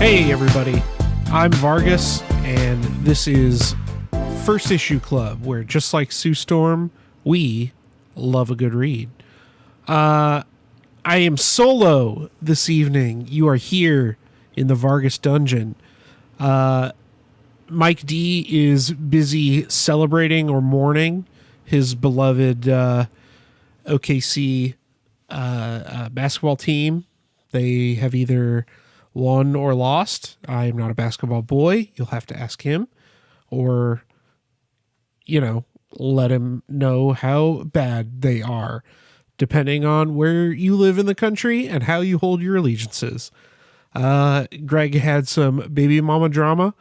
Hey everybody, I'm Vargas, and this is First Issue Club, where just like Sue Storm, we love a good read. I am solo this evening. You are here in the Vargas dungeon. Mike D is busy celebrating or mourning his beloved OKC basketball team. They have either won or lost. I am not a basketball boy. You'll have to ask him, or, let him know how bad they are, depending on where you live in the country and how you hold your allegiances. Greg had some baby mama drama.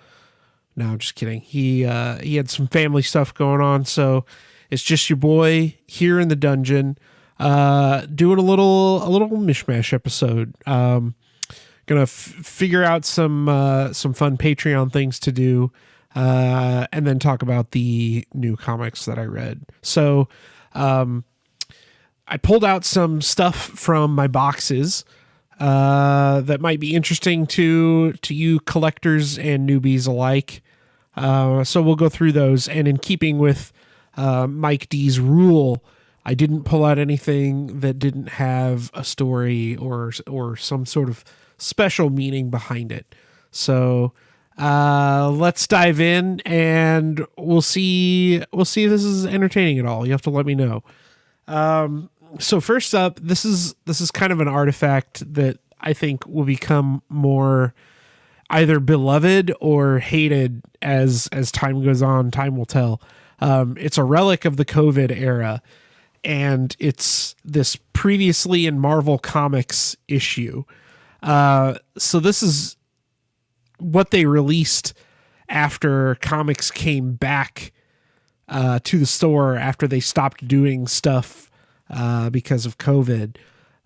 No, I'm just kidding. He had some family stuff going on, so it's just your boy here in the dungeon, doing a little mishmash episode. Gonna figure out some fun Patreon things to do, and then talk about the new comics that I read. So, I pulled out some stuff from my boxes that might be interesting to you collectors and newbies alike. So we'll go through those, and in keeping with Mike D's rule, I didn't pull out anything that didn't have a story or some sort of special meaning behind it. So let's dive in, and we'll see if this is entertaining at all. You have to let me know. So first up, this is kind of an artifact that I think will become more either beloved or hated as time goes on. Time will tell. It's a relic of the COVID era, and it's this previously in Marvel Comics issue. So this is what they released after comics came back to the store after they stopped doing stuff because of COVID.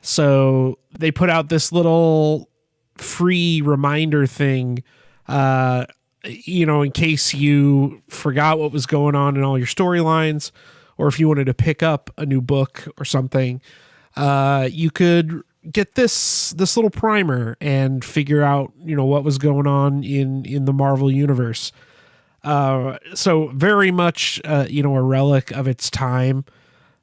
So they put out this little free reminder thing, in case you forgot what was going on in all your storylines, or if you wanted to pick up a new book or something, you could get this little primer and figure out, what was going on in the Marvel universe. So very much, a relic of its time.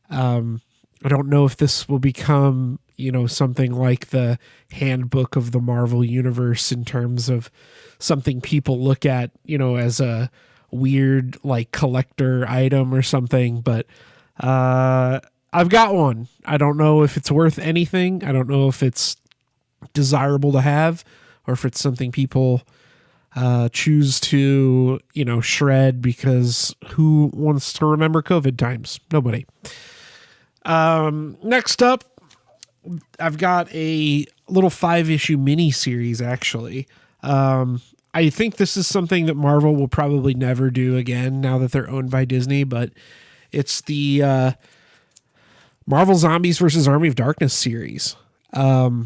I don't know if this will become, something like the handbook of the Marvel universe in terms of something people look at, as a weird, like, collector item or something, but, I've got one. I don't know if it's worth anything. I don't know if it's desirable to have, or if it's something people choose to, shred, because who wants to remember COVID times? Nobody. Next up, I've got a little 5-issue mini series, actually. I think this is something that Marvel will probably never do again now that they're owned by Disney, but it's the Marvel Zombies vs. Army of Darkness series. I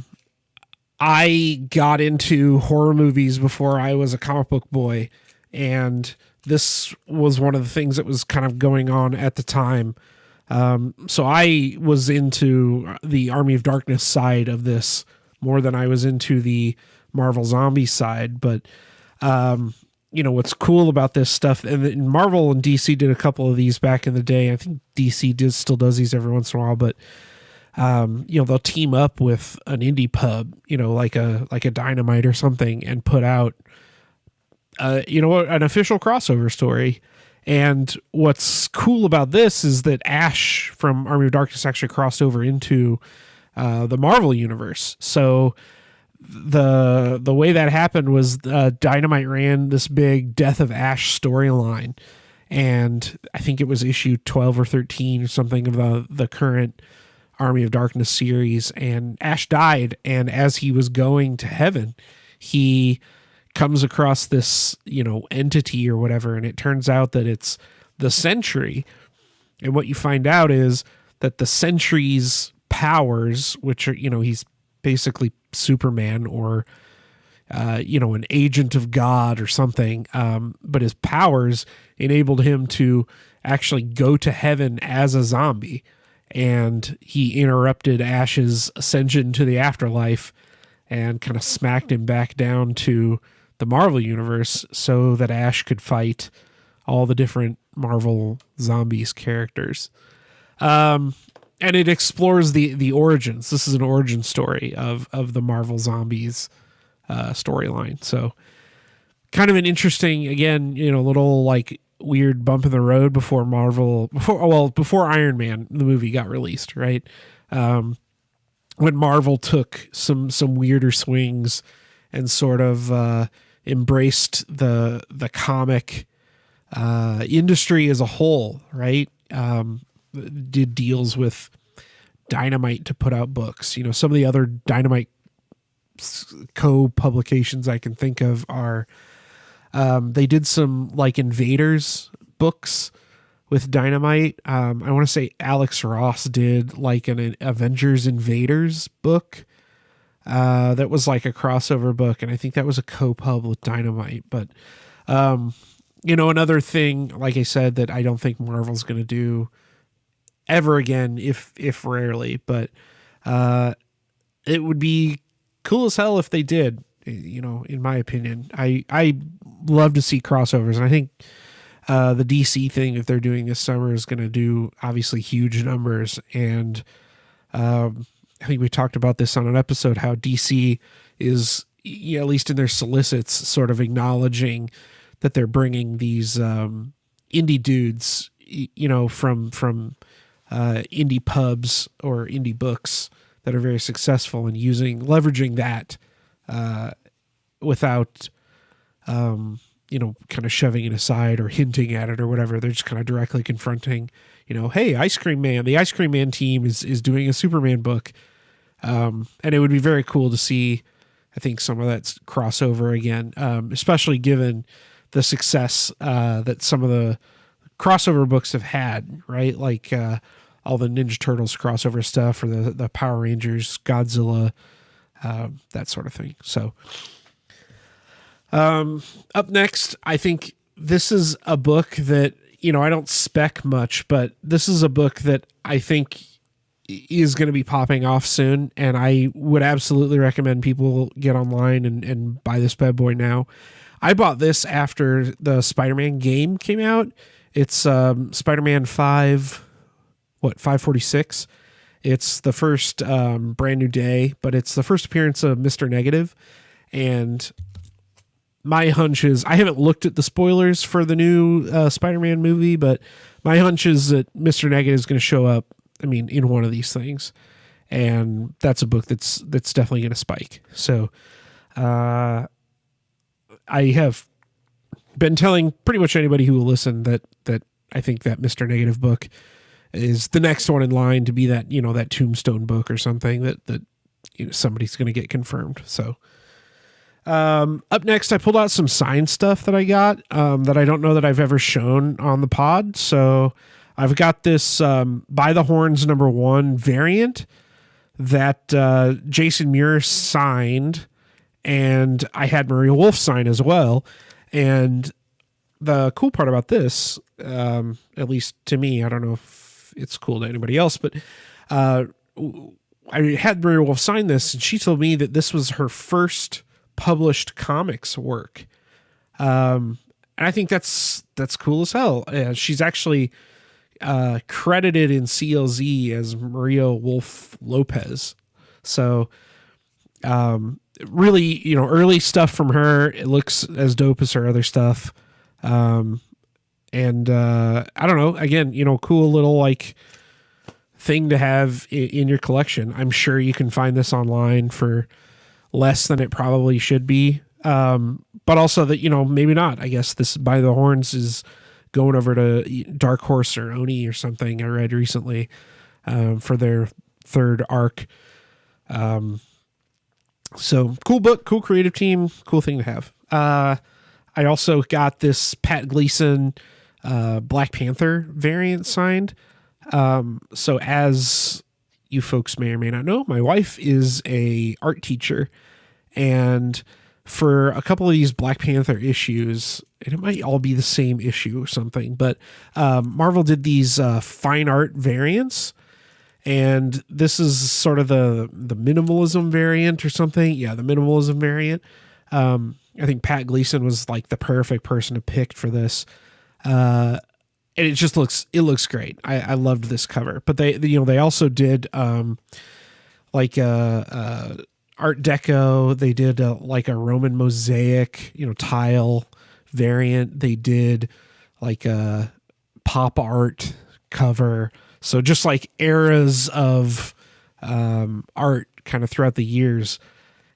got into horror movies before I was a comic book boy, and this was one of the things that was kind of going on at the time. So I was into the Army of Darkness side of this more than I was into the Marvel Zombie side. But, what's cool about this stuff, and Marvel and DC did a couple of these back in the day. I think DC still does these every once in a while, but, they'll team up with an indie pub, like a Dynamite or something, and put out, an official crossover story. And what's cool about this is that Ash from Army of Darkness actually crossed over into the Marvel universe. So the way that happened was Dynamite ran this big Death of Ash storyline, and I think it was issue 12 or 13 or something of the current Army of Darkness series. And Ash died, and as he was going to heaven, he comes across this, entity or whatever, and it turns out that it's the Sentry. And what you find out is that the Sentry's powers, which are, he's basically Superman or, an agent of God or something, but his powers enabled him to actually go to heaven as a zombie. And he interrupted Ash's ascension to the afterlife and kind of smacked him back down to the Marvel universe so that Ash could fight all the different Marvel Zombies characters. And it explores the origins. This is an origin story of the Marvel Zombies storyline. So kind of an interesting, again, little like weird bump in the road before Iron Man, the movie, got released, right? When Marvel took some weirder swings and sort of embraced the comic industry as a whole, right? Did deals with Dynamite to put out books. Some of the other Dynamite co-publications I can think of are they did some like Invaders books with Dynamite. I want to say Alex Ross did like an Avengers Invaders book that was like a crossover book, and I think that was a co-pub with Dynamite. But another thing, like I said, that I don't think Marvel's going to do ever again, if rarely, but it would be cool as hell if they did. In my opinion, I love to see crossovers, and I think the DC thing that they're doing this summer is going to do obviously huge numbers. And I think we talked about this on an episode, how DC is, at least in their solicits, sort of acknowledging that they're bringing these indie dudes, from indie pubs or indie books that are very successful, and leveraging that without, kind of shoving it aside or hinting at it or whatever. They're just kind of directly confronting, hey, Ice Cream Man, the Ice Cream Man team is doing a Superman book. And it would be very cool to see, I think, some of that crossover again, especially given the success that some of the crossover books have had, right? Like all the Ninja Turtles crossover stuff, or the Power Rangers, Godzilla, that sort of thing. So up next, I think this is a book that, I don't spec much, but this is a book that I think is going to be popping off soon, and I would absolutely recommend people get online and buy this bad boy now. I bought this after the Spider-Man game came out. It's Spider-Man 546. It's the first Brand New Day, but it's the first appearance of Mr. Negative. And my hunch is, I haven't looked at the spoilers for the new Spider-Man movie, but my hunch is that Mr. Negative is going to show up, in one of these things. And that's a book that's definitely going to spike. So I have been telling pretty much anybody who will listen that I think that Mr. Negative book is the next one in line to be that, that Tombstone book or something that somebody's going to get confirmed. So up next, I pulled out some signed stuff that I got that I don't know that I've ever shown on the pod. So I've got this By the Horns #1 variant that Jason Muir signed, and I had Maria Wolf sign as well. And the cool part about this, at least to me, I don't know if it's cool to anybody else, but I had Maria Wolf sign this, and she told me that this was her first published comics work. And I think that's cool as hell. She's actually credited in CLZ as Maria Wolf Lopez. So really, early stuff from her. It looks as dope as her other stuff. And I don't know, again, cool little like thing to have in your collection. I'm sure you can find this online for less than it probably should be. But also that, maybe not. I guess this By the Horns is going over to Dark Horse or Oni or something, I read recently, for their third arc. So cool book, cool creative team, cool thing to have. I also got this Pat Gleason Black Panther variant signed. So as you folks may or may not know, my wife is a art teacher, and for a couple of these Black Panther issues, and it might all be the same issue or something, but Marvel did these fine art variants, And this is sort of the minimalism variant or something. Yeah, the minimalism variant. I think Pat Gleason was like the perfect person to pick for this. And it just looks great. I loved this cover. But they also did like Art Deco. They did like a Roman mosaic, tile variant. They did like a pop art cover. So just like eras of art kind of throughout the years.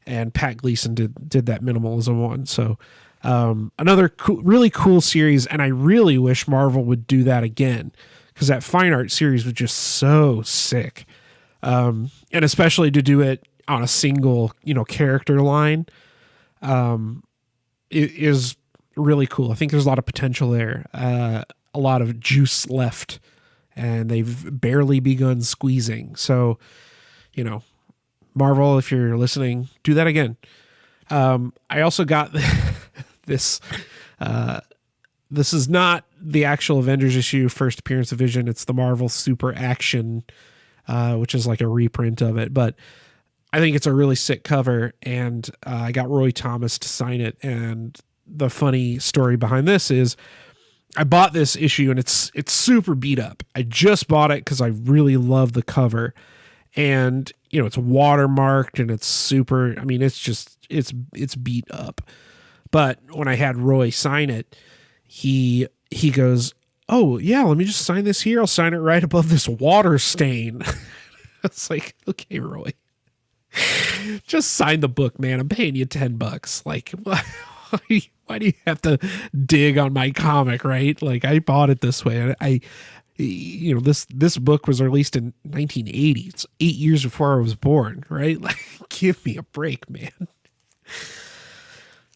And Pat Gleason did that minimalism one. So another really cool series. And I really wish Marvel would do that again, because that fine art series was just so sick. And especially to do it on a single, character line, it is really cool. I think there's a lot of potential there, a lot of juice left, and they've barely begun squeezing. So, Marvel, if you're listening, do that again. I also got this. This is not the actual Avengers issue, first appearance of Vision. It's the Marvel Super Action, which is like a reprint of it. But I think it's a really sick cover, and I got Roy Thomas to sign it. And the funny story behind this is I bought this issue, and it's super beat up. I just bought it because I really love the cover. And, it's watermarked, and it's super, it's beat up. But when I had Roy sign it, he goes, "Oh yeah, let me just sign this here. I'll sign it right above this water stain." I was like, "Okay, Roy, just sign the book, man. I'm paying you $10. Like, why do you have to dig on my comic, right? Like, I bought it this way. This book was released in 1980. It's 8 years before I was born, right? Like, give me a break, man."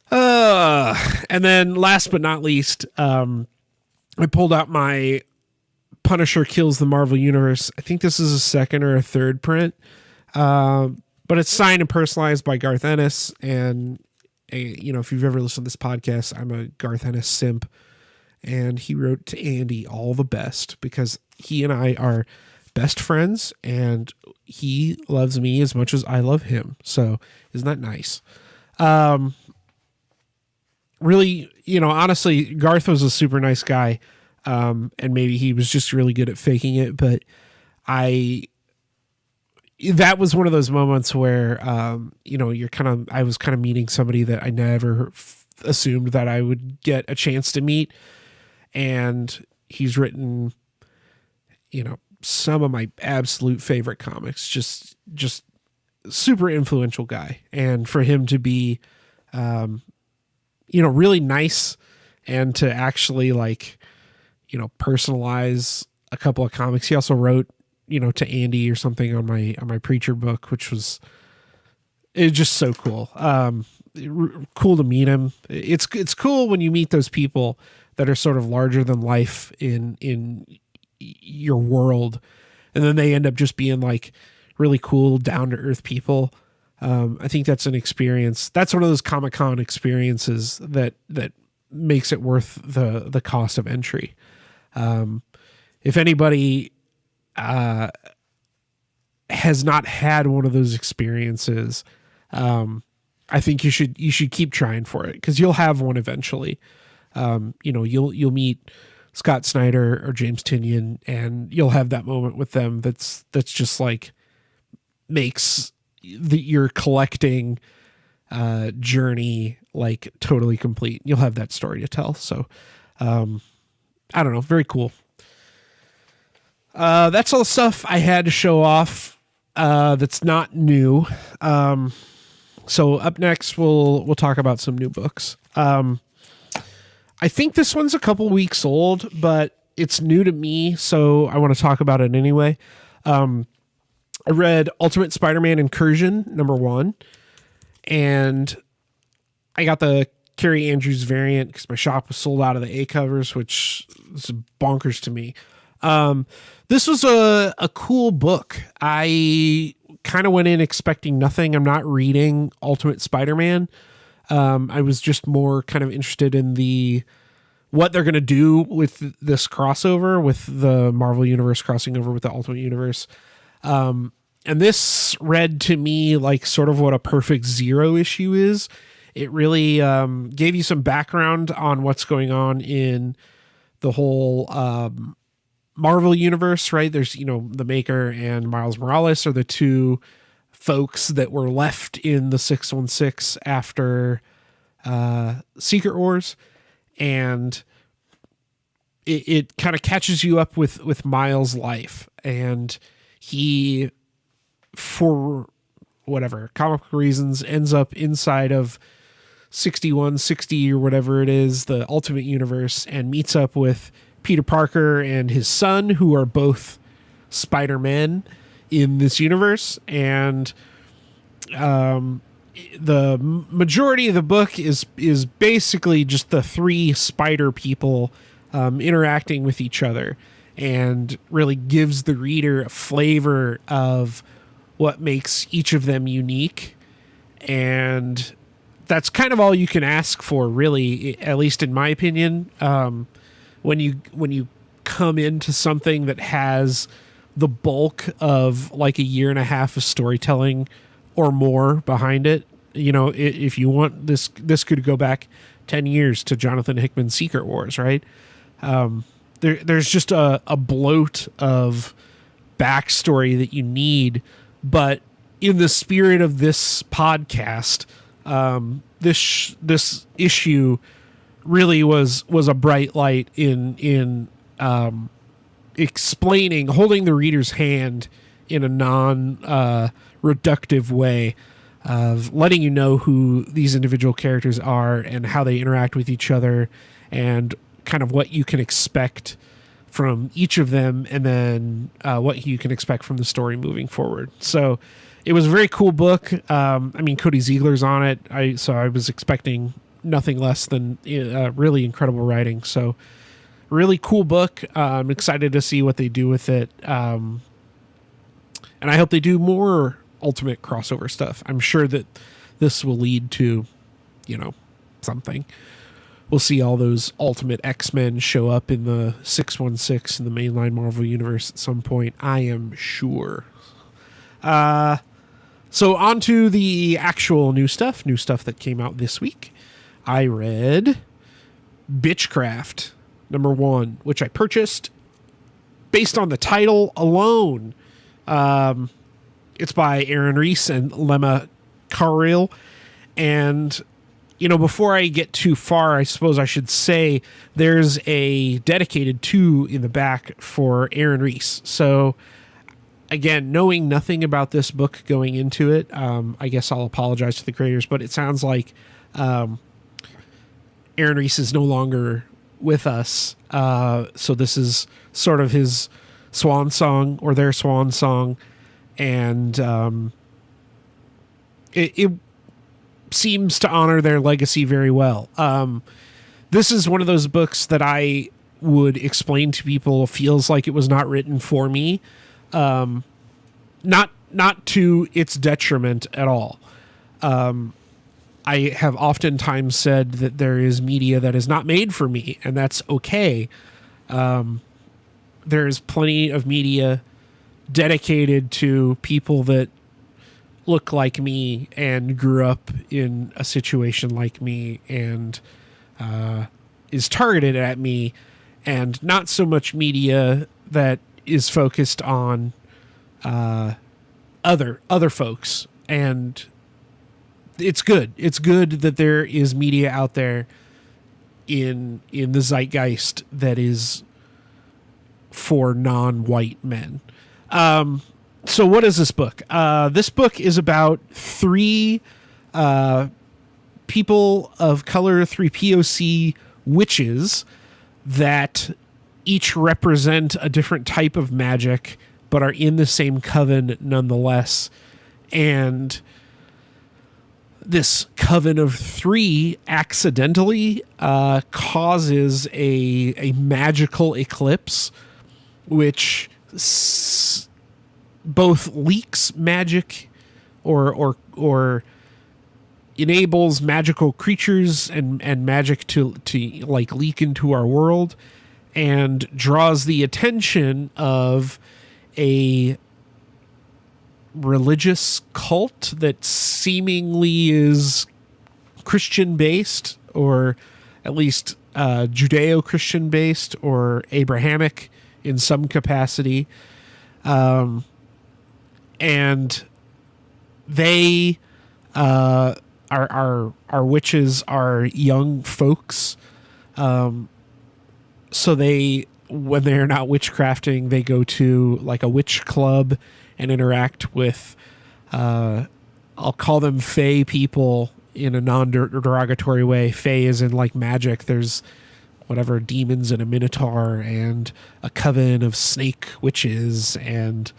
And then last but not least, I pulled out my Punisher Kills the Marvel Universe. I think this is a second or a third print, but it's signed and personalized by Garth Ennis. And if you've ever listened to this podcast, I'm a Garth Ennis simp. And he wrote to Andy all the best, because he and I are best friends, and he loves me as much as I love him. So isn't that nice? Really, honestly, Garth was a super nice guy. And maybe he was just really good at faking it. But that was one of those moments where, I was kind of meeting somebody that I never assumed that I would get a chance to meet. And he's written, some of my absolute favorite comics, just super influential guy. And for him to be, really nice, and to actually personalize a couple of comics. He also wrote, to Andy or something on my Preacher book, which was just so cool. Cool to meet him. It's cool when you meet those people that are sort of larger than life in your world, and then they end up just being like really cool, down to earth people. I think that's an experience. That's one of those Comic-Con experiences that makes it worth the cost of entry. If anybody has not had one of those experiences, I think you should keep trying for it, because you'll have one eventually. You'll meet Scott Snyder or James Tynion, and you'll have that moment with them that's just like makes your collecting journey like totally complete. You'll have that story to tell. So I don't know, very cool. That's all the stuff I had to show off that's not new. So up next we'll talk about some new books. I think this one's a couple weeks old, but it's new to me, so I want to talk about it anyway. I read Ultimate Spider-Man Incursion #1, and I got the Carrie Andrews variant because my shop was sold out of the A covers, which is bonkers to me. This was a cool book. I kind of went in expecting nothing. I'm not reading Ultimate Spider-Man. I was just more kind of interested in what they're going to do with this crossover, with the Marvel Universe crossing over with the Ultimate Universe. And this read to me like sort of what a perfect zero issue is. It really gave you some background on what's going on in the whole Marvel universe, right? There's, the Maker and Miles Morales are the two folks that were left in the 616 after Secret Wars. And it kind of catches you up with Miles' life. And he, for whatever comic book reasons, ends up inside of 6160 or whatever it is, the Ultimate Universe, and meets up with Peter Parker and his son, who are both Spider-Man in this universe. And the majority of the book is basically just the three spider people interacting with each other, and really gives the reader a flavor of what makes each of them unique. And that's kind of all you can ask for, really, at least in my opinion. When you come into something that has the bulk of like a year and a half of storytelling or more behind it, if you want this could go back 10 years to Jonathan Hickman's Secret Wars, right? There's just a bloat of backstory that you need, but in the spirit of this podcast, this issue really was a bright light in explaining, holding the reader's hand in a non-reductive way of letting you know who these individual characters are and how they interact with each other, and kind of what you can expect from each of them, and then what you can expect from the story moving forward. So it was a very cool book. Cody Ziegler's on it, so I was expecting nothing less than really incredible writing. So really cool book. I'm excited to see what they do with it. And I hope they do more Ultimate crossover stuff. I'm sure that this will lead to, something. We'll see all those Ultimate X-Men show up in the 616 in the mainline Marvel universe at some point, I am sure. So on to the actual new stuff that came out this week. I read Bytchcraft #1, which I purchased based on the title alone. It's by Aaron Reese and Lema Carril. And, before I get too far, I suppose I should say there's a dedicated 2 in the back for Aaron Reese. So, again, knowing nothing about this book going into it, I guess I'll apologize to the creators, but it sounds like Aaron Reese is no longer with us. So this is sort of his swan song, or their swan song. And it seems to honor their legacy very well. This is one of those books that I would explain to people feels like it was not written for me. Not to its detriment at all. I have oftentimes said that there is media that is not made for me, and that's okay. There is plenty of media dedicated to people that look like me and grew up in a situation like me, and is targeted at me, and not so much media that is focused on other folks. And it's good. It's good that there is media out there in the zeitgeist that is for non-white men. So what is this book? This book is about 3 people of color, 3 POC witches that each represent a different type of magic, but are in the same coven nonetheless. And this coven of 3 accidentally causes a magical eclipse, which both leaks magic or enables magical creatures and magic to like leak into our world, and draws the attention of a religious cult that seemingly is Christian based, or at least Judeo-Christian based, or Abrahamic in some capacity. And they our witches are young folks. So they, when they're not witchcrafting, they go to like a witch club and interact with, I'll call them fae people in a non-derogatory way. Fae is in like magic. There's whatever demons and a minotaur and a coven of snake witches and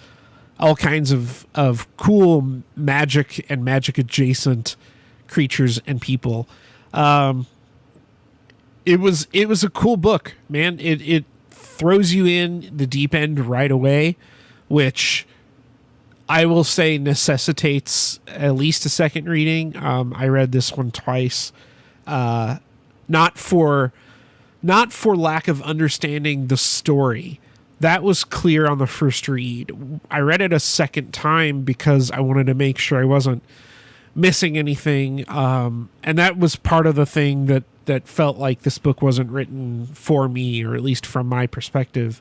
all kinds of cool magic and magic adjacent creatures and people. It was a cool book, man. It throws you in the deep end right away, which I will say necessitates at least a second reading. I read this one twice, not for lack of understanding the story. That was clear on the first read. I read it a second time because I wanted to make sure I wasn't missing anything. And that was part of the thing that felt like this book wasn't written for me, or at least from my perspective,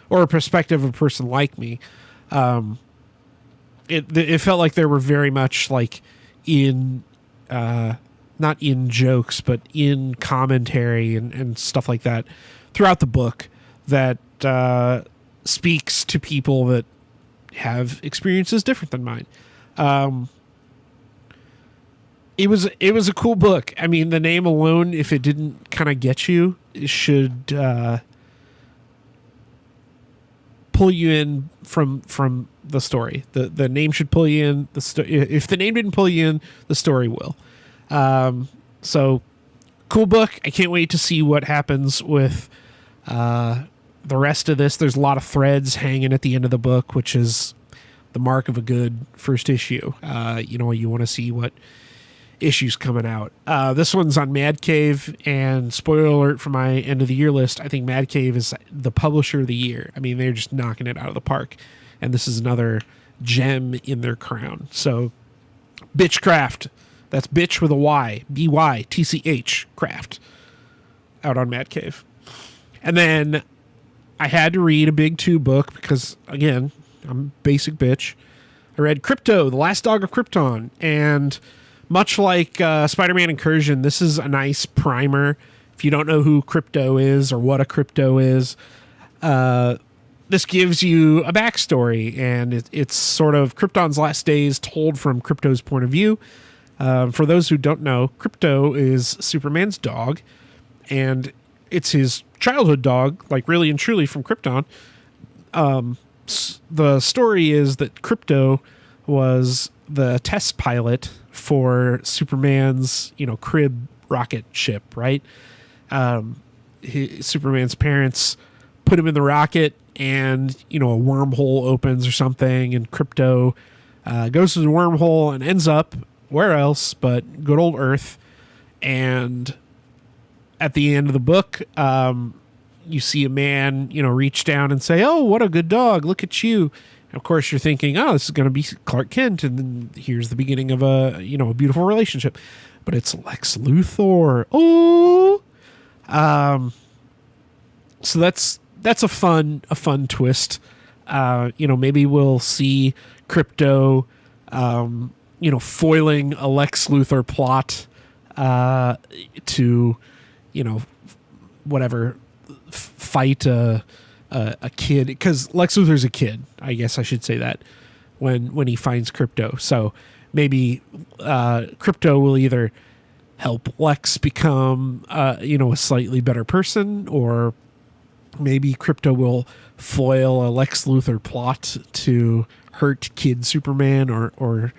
or a perspective of a person like me. It felt like there were very much like in, not in jokes, but in commentary and stuff like that throughout the book that speaks to people that have experiences different than mine. It was a cool book. I mean, the name alone, if it didn't kind of get you, it should pull you in from the story. The name should pull you in. If the name didn't pull you in, the story will. So cool book. I can't wait to see what happens with the rest of this. There's a lot of threads hanging at the end of the book, which is the mark of a good first issue. You want to see what issues coming out. This one's on Mad Cave, and spoiler alert for my end of the year list, I think Mad Cave is the publisher of the year. I mean, they're just knocking it out of the park, and this is another gem in their crown. So Bytchcraft, that's bitch with a Y, BYTCH craft, out on Mad Cave. And then I had to read a big 2 book because, again, I'm basic bitch. I read Krypto, The Last Dog of Krypton, and much like Spider-Man Incursion, this is a nice primer. If you don't know who Krypto is or what a Krypto is, this gives you a backstory, and it's sort of Krypton's last days told from Krypto's point of view. For those who don't know, Krypto is Superman's dog, and it's his childhood dog, like really and truly from Krypton. The story is that Krypto was the test pilot for Superman's, crib rocket ship, right? Superman's parents put him in the rocket, and, a wormhole opens or something, and Krypto goes to the wormhole and ends up where else but good old Earth. And at the end of the book, you see a man, reach down and say, "Oh, what a good dog. Look at you." Of course, you're thinking, "Oh, this is going to be Clark Kent," and then here's the beginning of a beautiful relationship. But it's Lex Luthor. Oh, so that's a fun twist. Maybe we'll see Krypto, foiling a Lex Luthor plot to, fight a kid, because Lex Luthor's a kid. I guess I should say that when he finds Krypto. So maybe Krypto will either help Lex become a slightly better person, or maybe Krypto will foil a Lex Luthor plot to hurt kid Superman or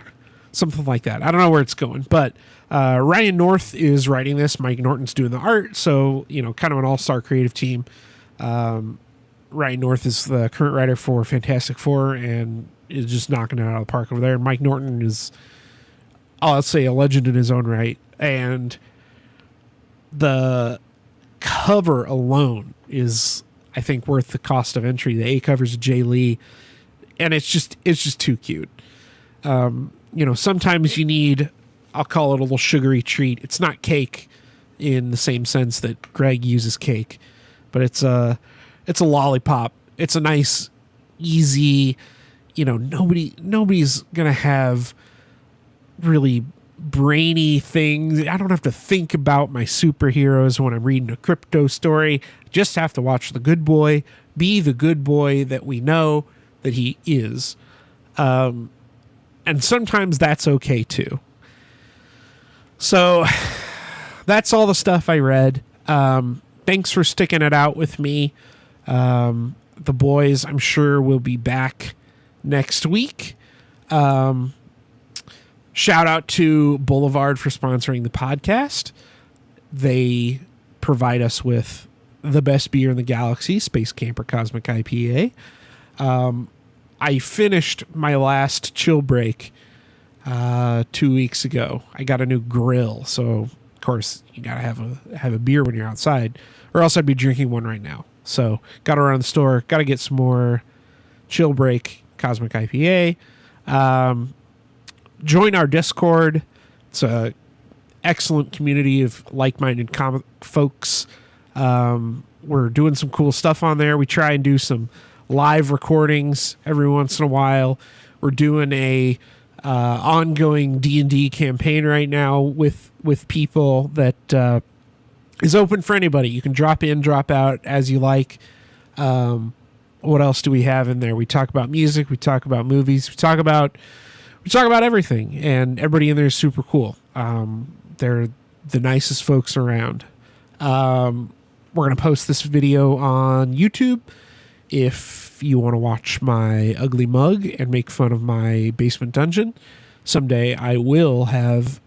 something like that. I don't know where it's going, but Ryan North is writing this. Mike Norton's doing the art, so kind of an all-star creative team. Ryan North is the current writer for Fantastic Four and is just knocking it out of the park over there. Mike Norton is, I'll say, a legend in his own right. And the cover alone is, I think, worth the cost of entry. The A cover's Jay Lee, and it's just too cute. Sometimes you need, I'll call it a little sugary treat. It's not cake in the same sense that Greg uses cake, but it's a lollipop. It's a nice, easy, nobody's going to have really brainy things. I don't have to think about my superheroes when I'm reading a Krypto story. I just have to watch the good boy, be the good boy that we know that he is. And sometimes that's okay too. So that's all the stuff I read. Thanks for sticking it out with me. The boys, I'm sure, will be back next week. Shout out to Boulevard for sponsoring the podcast. They provide us with the best beer in the galaxy, Space Camper Cosmic IPA. I finished my last chill break 2 weeks ago. I got a new grill, so of course you gotta have a beer when you're outside, or else I'd be drinking one right now. So got around the store, got to get some more chill break Cosmic IPA. Join our Discord. It's a excellent community of like-minded comic folks. We're doing some cool stuff on there. We try and do some live recordings every once in a while. We're doing a ongoing D&D campaign right now with people that is open for anybody. You can drop in, drop out as you like. What else do we have in there? We talk about music. We talk about movies. We talk about everything, and everybody in there is super cool. They're the nicest folks around. We're going to post this video on YouTube. If you want to watch my ugly mug and make fun of my basement dungeon, someday I will have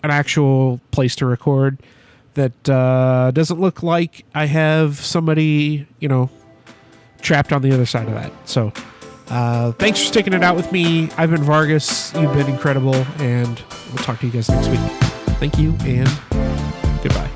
an actual place to record that doesn't look like I have somebody, trapped on the other side of that. So thanks for sticking it out with me. I've been Vargas. You've been incredible, and we'll talk to you guys next week. Thank you, and goodbye.